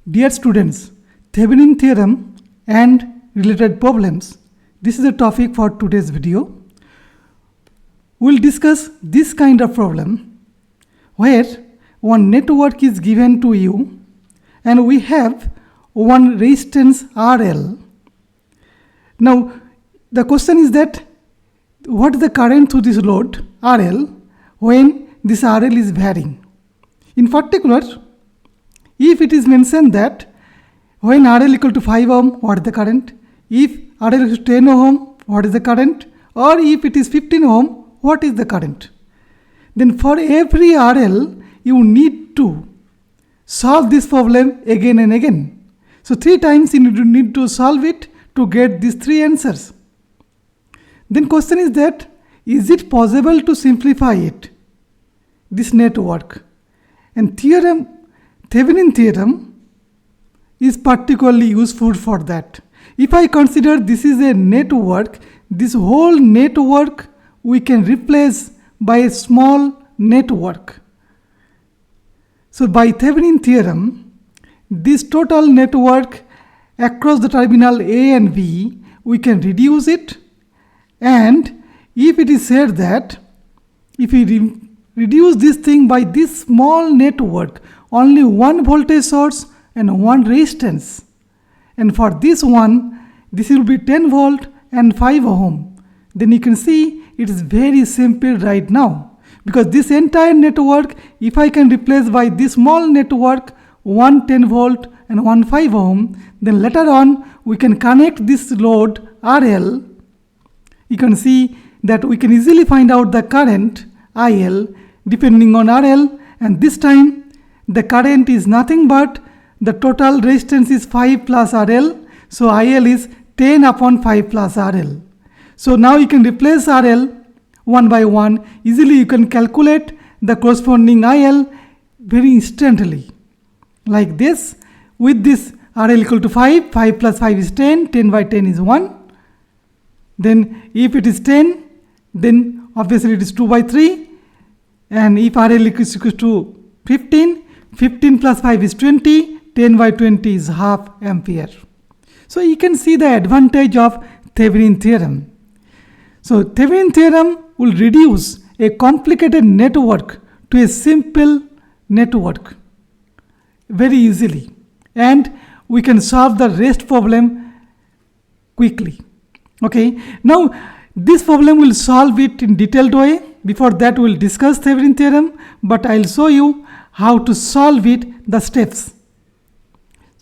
Dear students, Thevenin theorem and related problems. This is the topic for today's video. We'll discuss this kind of problem where one network is given to you and we have one resistance RL. Now the question is that what is the current through this load RL when this RL is varying? In particular, if it is mentioned that when RL equal to 5 ohm, what is the current? If RL equal to 10 ohm, what is the current? Or if it is 15 ohm, what is the current? Then for every RL, you need to solve this problem again and again. So 3 times you need to solve it to get these 3 answers. Then question is that, is it possible to simplify it, this network? And Thevenin theorem is particularly useful for that. If I consider this is a network, this whole network we can replace by a small network. So by Thevenin theorem, this total network across the terminal A and B, we can reduce it, and if it is said that if we reduce this thing by this small network, only one voltage source and one resistance, and for this one, this will be 10 volt and 5 ohm, then you can see it is very simple right now, because this entire network, if I can replace by this small network, one 10 volt and one 5 ohm, then later on we can connect this load RL. You can see that we can easily find out the current IL depending on RL, and this time the current is nothing but the total resistance is 5 plus RL, so IL is 10 upon 5 plus RL. So now you can replace RL one by one. Easily you can calculate the corresponding IL very instantly. Like this, with this RL equal to 5, 5 plus 5 is 10, 10 by 10 is 1. Then if it is 10, then obviously it is 2 by 3. And if RL is equal to 15, 15 plus 5 is 20, 10 by 20 is half ampere. So you can see the advantage of Thevenin theorem. So Thevenin theorem will reduce a complicated network to a simple network very easily, and we can solve the rest problem quickly. Okay, now this problem will solve it in detailed way. Before that we will discuss Thevenin theorem, but I will show you how to solve it, the steps.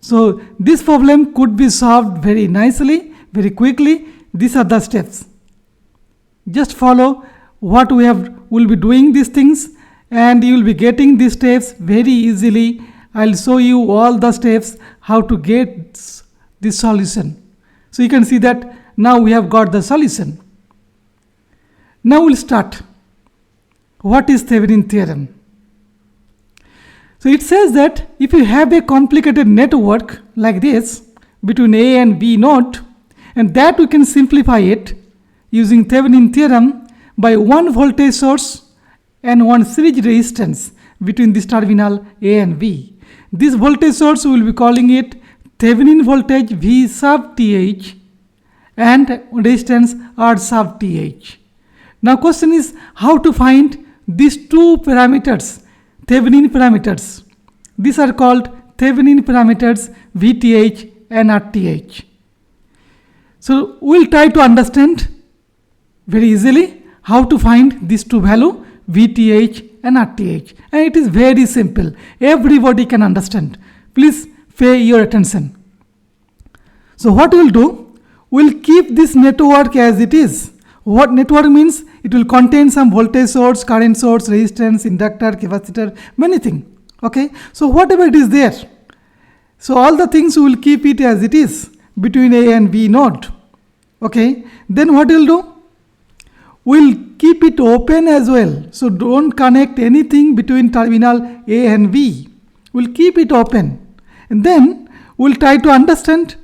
So this problem could be solved very nicely, very quickly. These are the steps. Just follow what we'll be doing these things, and you will be getting these steps very easily. I'll show you all the steps how to get this solution. So you can see that now we have got the solution. Now we'll start. What is Thevenin theorem? So it says that if you have a complicated network like this between A and B node, and that we can simplify it using Thevenin theorem by one voltage source and one series resistance between this terminal A and B. This voltage source we will be calling it Thevenin voltage V sub TH and resistance R sub TH. Now question is how to find these two parameters, Thevenin parameters. These are called Thevenin parameters VTH and RTH. So we'll try to understand very easily how to find these two value VTH and RTH, and it is very simple. Everybody can understand. Please pay your attention. So what we'll do, we'll keep this network as it is. What network means? It will contain some voltage source, current source, resistance, inductor, capacitor, many things. Okay, so whatever it is there, so all the things we will keep it as it is between A and B node. Okay, then what we'll do, we'll keep it open as well. So don't connect anything between terminal A and B. We'll keep it open, and then we'll try to understand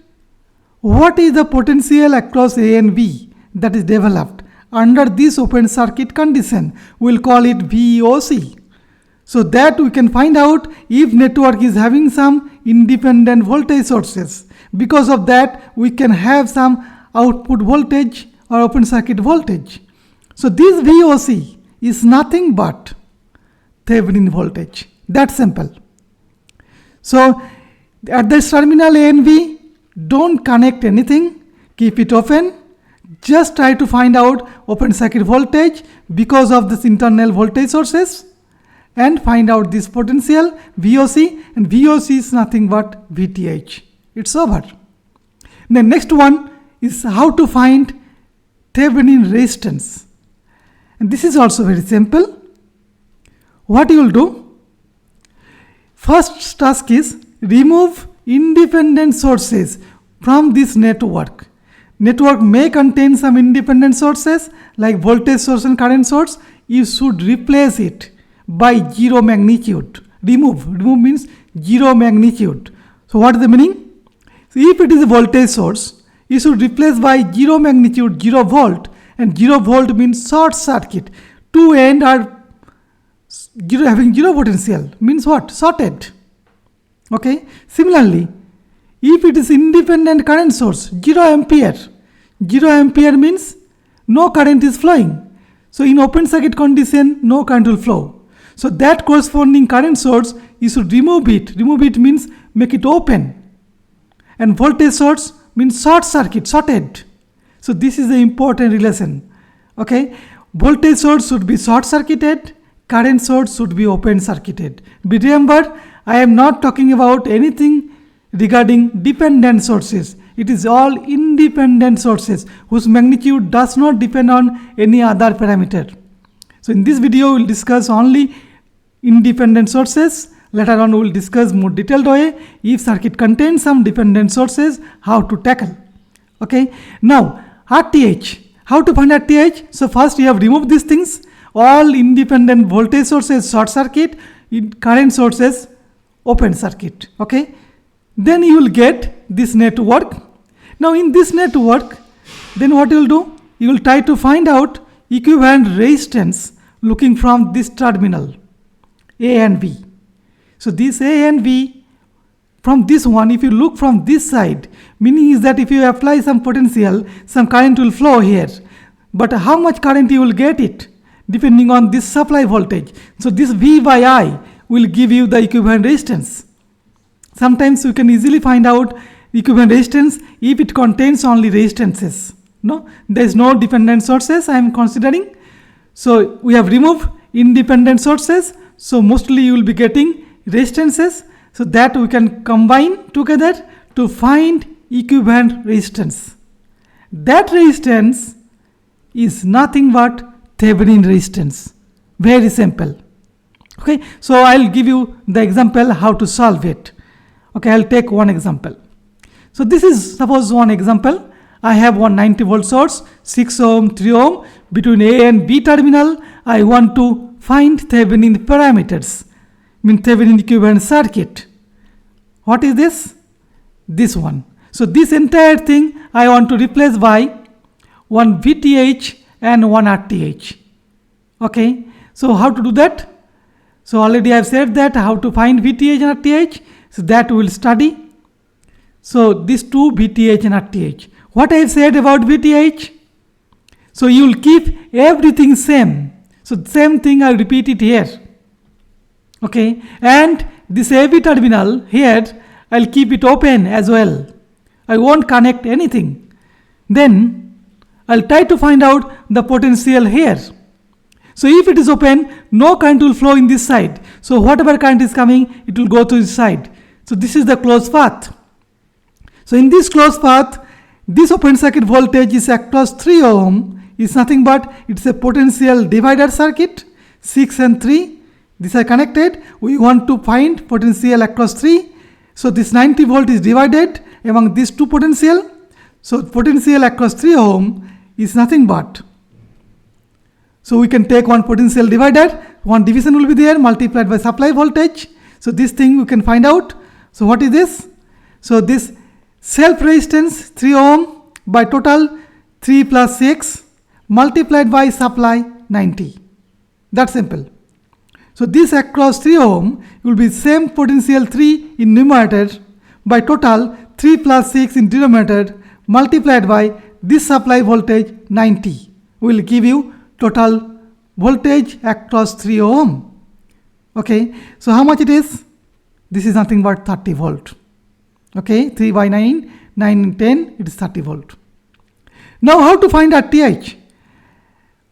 what is the potential across A and B that is developed under this open circuit condition. We'll call it VOC. So that we can find out if network is having some independent voltage sources. Because of that, we can have some output voltage or open circuit voltage. So this VOC is nothing but Thevenin voltage. That's simple. So at this terminal A and B, don't connect anything, keep it open. Just try to find out open circuit voltage because of this internal voltage sources and find out this potential VOC, and VOC is nothing but VTH. It's over. The next one is how to find Thevenin resistance. And this is also very simple. What you will do? First task is remove independent sources from this network. Network may contain some independent sources like voltage source and current source. You should replace it by zero magnitude. Remove means zero magnitude. So what is the meaning? So if it is a voltage source, you should replace by zero magnitude, 0 volt, and 0 volt means short circuit. Two ends are having zero potential, means what? Shorted. Okay. Similarly, if it is independent current source, 0 ampere. 0 ampere means no current is flowing. So in open circuit condition, no current will flow. So that corresponding current source, you should remove it. Remove it means make it open. And voltage source means short circuit, shorted. So this is the important relation. Okay. Voltage source should be short circuited. Current source should be open circuited. But remember, I am not talking about anything regarding dependent sources. It is all independent sources whose magnitude does not depend on any other parameter. So in this video, we will discuss only independent sources. Later on, we will discuss more detailed way if circuit contains some dependent sources, how to tackle. Okay. Now, RTH. How to find RTH? So first you have removed these things. All independent voltage sources short circuit, current sources open circuit. Okay. Then you will get this network. Now in this network, then what you will do? You will try to find out equivalent resistance looking from this terminal A and B. So this A and B, from this one, if you look from this side, meaning is that if you apply some potential, some current will flow here. But how much current you will get it? Depending on this supply voltage. So this V by I will give you the equivalent resistance. Sometimes you can easily find out equivalent resistance if it contains only resistances. No, there is no dependent sources I am considering. So we have removed independent sources. So mostly you will be getting resistances. So that we can combine together to find equivalent resistance. That resistance is nothing but Thevenin resistance. Very simple. Okay, so I'll give you the example how to solve it. Okay, I'll take one example. So this is suppose one example. I have 190 volt source, 6 ohm, 3 ohm between A and B terminal. I want to find Thevenin parameters, mean Thevenin equivalent circuit. What is this? This one. So this entire thing I want to replace by one VTH and one RTH. Okay. So how to do that? So already I have said that how to find VTH and RTH. So that we will study. So these two VTH and RTH. What I have said about VTH? So you will keep everything same. So same thing I will repeat it here. Okay. And this AB terminal here I will keep it open as well. I won't connect anything. Then I will try to find out the potential here. So if it is open, no current will flow in this side. So whatever current is coming, it will go to this side. So this is the closed path. So in this closed path, this open circuit voltage is across 3 ohm. Is nothing but it's a potential divider circuit. 6 and 3. These are connected. We want to find potential across 3. So this 90 volt is divided among these two potential. So potential across 3 ohm is nothing but. So we can take one potential divider, one division will be there multiplied by supply voltage. So this thing we can find out. So what is this? So this self resistance 3 ohm by total 3 plus 6 multiplied by supply 90. That's simple. So this across 3 ohm will be same potential 3 in numerator by total 3 plus 6 in denominator multiplied by this supply voltage 90 will give you total voltage across 3 ohm. Okay, so how much it is? This is nothing but 30 volt. Okay, 3 by 9, 9 10, it is 30 volt. Now how to find RTH?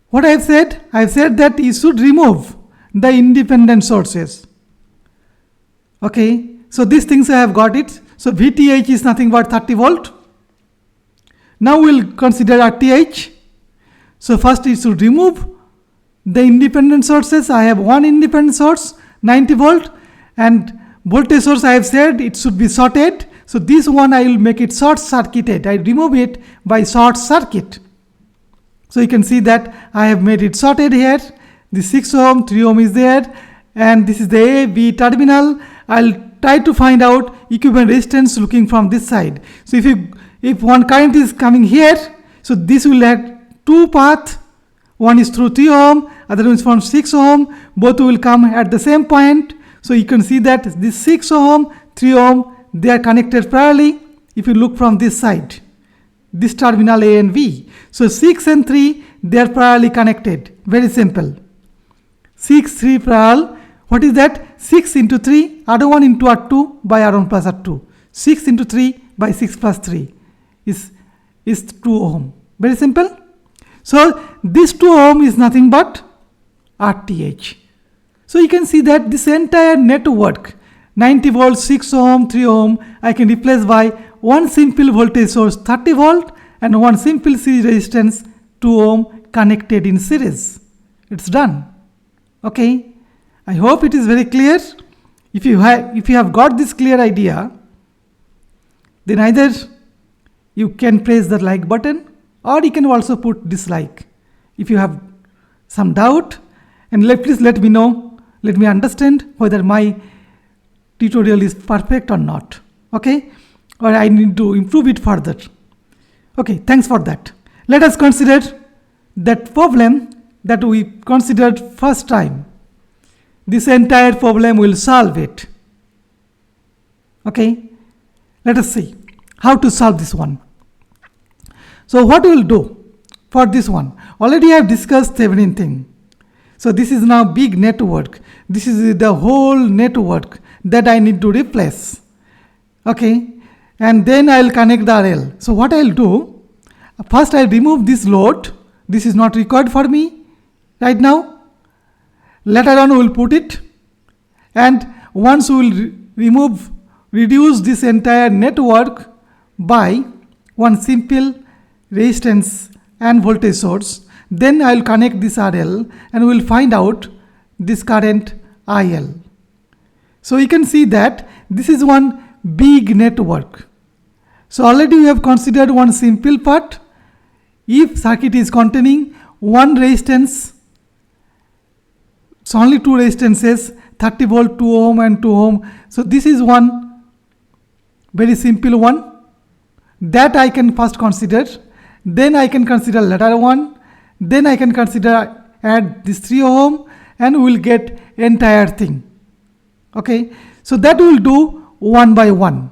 What I have said that you should remove the independent sources. Okay, so these things I have got it. So VTH is nothing but 30 volt. Now we will consider RTH. So first you should remove the independent sources. I have one independent source 90 volt, and voltage source I have said it should be shorted. So this one I will make it short circuited. I remove it by short circuit. So you can see that I have made it shorted here. The 6 ohm, 3 ohm is there, and this is the A, B terminal. I'll try to find out equivalent resistance looking from this side. So if one current is coming here, so this will have two paths. One is through 3 ohm, other one is from 6 ohm. Both will come at the same point. So you can see that this 6 ohm, 3 ohm, they are connected parallelly. If you look from this side, this terminal A and B. So 6 and 3, they are parallelly connected. Very simple. 6, 3 parallel. What is that? 6 into 3, R1 into R2 by R1 plus R2. 6 into 3 by 6 plus 3 is 2 ohm. Very simple. So this 2 ohm is nothing but RTH. So you can see that this entire network, 90 volt, 6 ohm, 3 ohm, I can replace by one simple voltage source 30 volt and one simple series resistance 2 ohm connected in series. It's done. Okay, I hope it is very clear. If you have got this clear idea, then either you can press the like button, or you can also put dislike. If you have some doubt, and please let me know, let me understand whether my tutorial is perfect or not. Okay, or I need to improve it further. Okay, thanks for that. Let us consider that problem that we considered first time. This entire problem will solve it. Okay, let us see how to solve this one. So what we will do for this one? Already I have discussed Thevenin thing. So this is now big network. This is the whole network that I need to replace. Okay, and then I will connect the RL. So what I will do? First I will remove this load. This is not required for me right now. Later on we will put it, and once we will reduce this entire network by one simple resistance and voltage source, then I will connect this RL and we will find out this current IL. So you can see that this is one big network. So already we have considered one simple part. If circuit is containing one resistance, so only two resistances, 30 volt, 2 ohm and 2 ohm. So this is one very simple one that I can first consider. Then I can consider later one. Then I can consider add this 3 ohm and we will get entire thing. Okay, so that we will do one by one.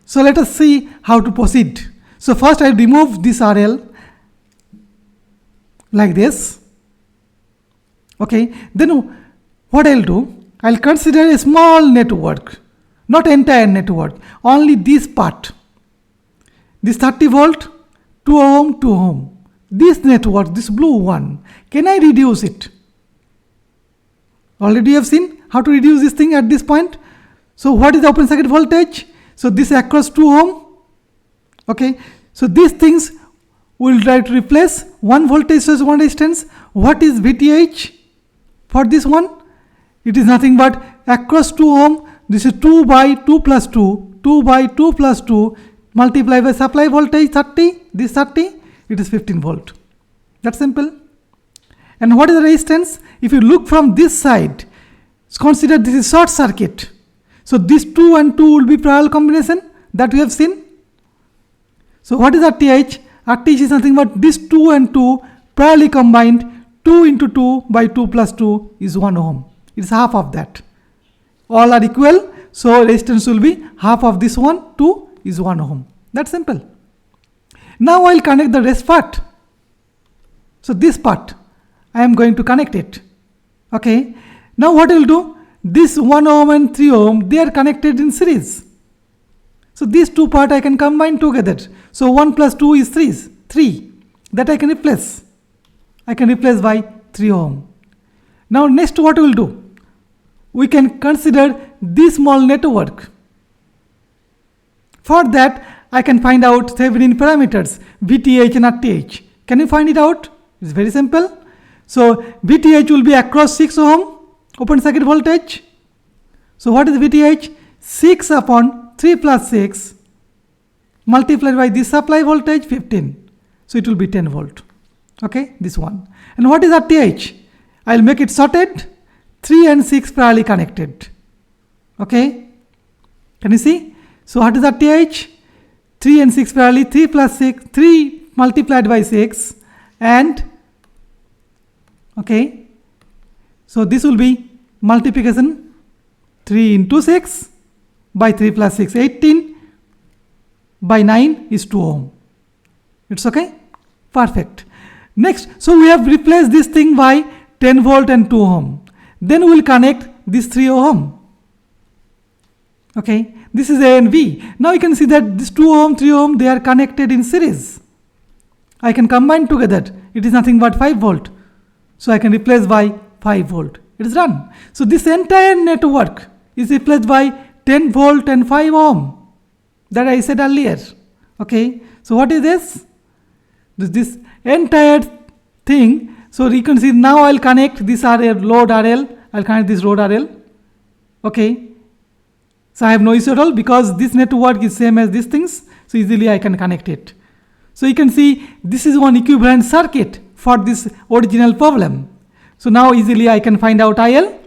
So let us see how to proceed. So first I remove this RL like this. Okay, then what I'll do? I'll consider a small network, not entire network, only this part. This 30 volt, 2 ohm, 2 ohm. This network, this blue one, can I reduce it? Already you have seen how to reduce this thing at this point. So what is the open circuit voltage? So this across 2 ohm. Okay, so these things will try to replace one voltage source, one resistance. What is VTH for this one? It is nothing but across 2 ohm. This is 2 by 2 plus 2, 2 by 2 plus 2 multiplied by supply voltage 30, this 30, it is 15 volt. That's simple. And what is the resistance? If you look from this side, consider this is short circuit. So this 2 and 2 will be parallel combination that we have seen. So what is RTH? RTH is nothing but this 2 and 2 parallelly combined. 2 into 2 by 2 plus 2 is 1 ohm. It's half of that. All are equal, so resistance will be half of this one. 2 is 1 ohm. That's simple. Now I'll connect the rest part. So this part, I am going to connect it. Okay. Now what I will do? This 1 ohm and 3 ohm, they are connected in series. So these two parts I can combine together. So 1 plus 2 is 3. That I can replace. I can replace by 3 ohm. Now next what we will do? We can consider this small network. For that, I can find out Thevenin parameters, VTH and RTH. Can you find it out? It's very simple. So VTH will be across 6 ohm open circuit voltage. So what is VTH? 6 upon 3 plus 6 multiplied by this supply voltage 15. So it will be 10 volt. Okay, this one. And what is RTH? I'll make it sorted. 3 and 6 parallelly connected. Okay, can you see? So what is RTH? 3 and 6 parallelly, 3 plus 6, 3 multiplied by 6 and okay, so this will be multiplication 3 into 6 by 3 plus 6, 18 by 9 is 2 ohm. It's okay? Perfect. Next, so we have replaced this thing by 10 volt and 2 ohm. Then we will connect this 3 ohm. Okay, this is A and B. Now you can see that this 2 ohm, 3 ohm, they are connected in series. I can combine together. It is nothing but 5 volt. So I can replace by 5 volt. It is done. So this entire network is replaced by 10 volt and 5 ohm. That I said earlier. Okay, so what is this? This entire thing. So you can see now I'll connect this RL, load RL. I'll connect this load RL. Okay. So I have no issue at all because this network is same as these things. So easily I can connect it. So you can see this is one equivalent circuit for this original problem. So now easily I can find out IL.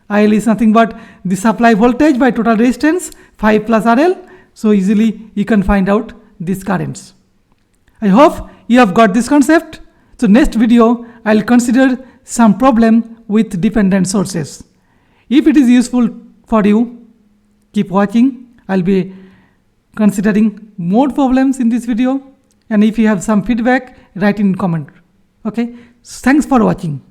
IL is nothing but the supply voltage by total resistance 5 plus RL. So easily you can find out these currents. I hope you have got this concept. So next video I will consider some problem with dependent sources. If it is useful for you, keep watching. I will be considering more problems in this video. And if you have some feedback, write in comment. Okay. Thanks for watching.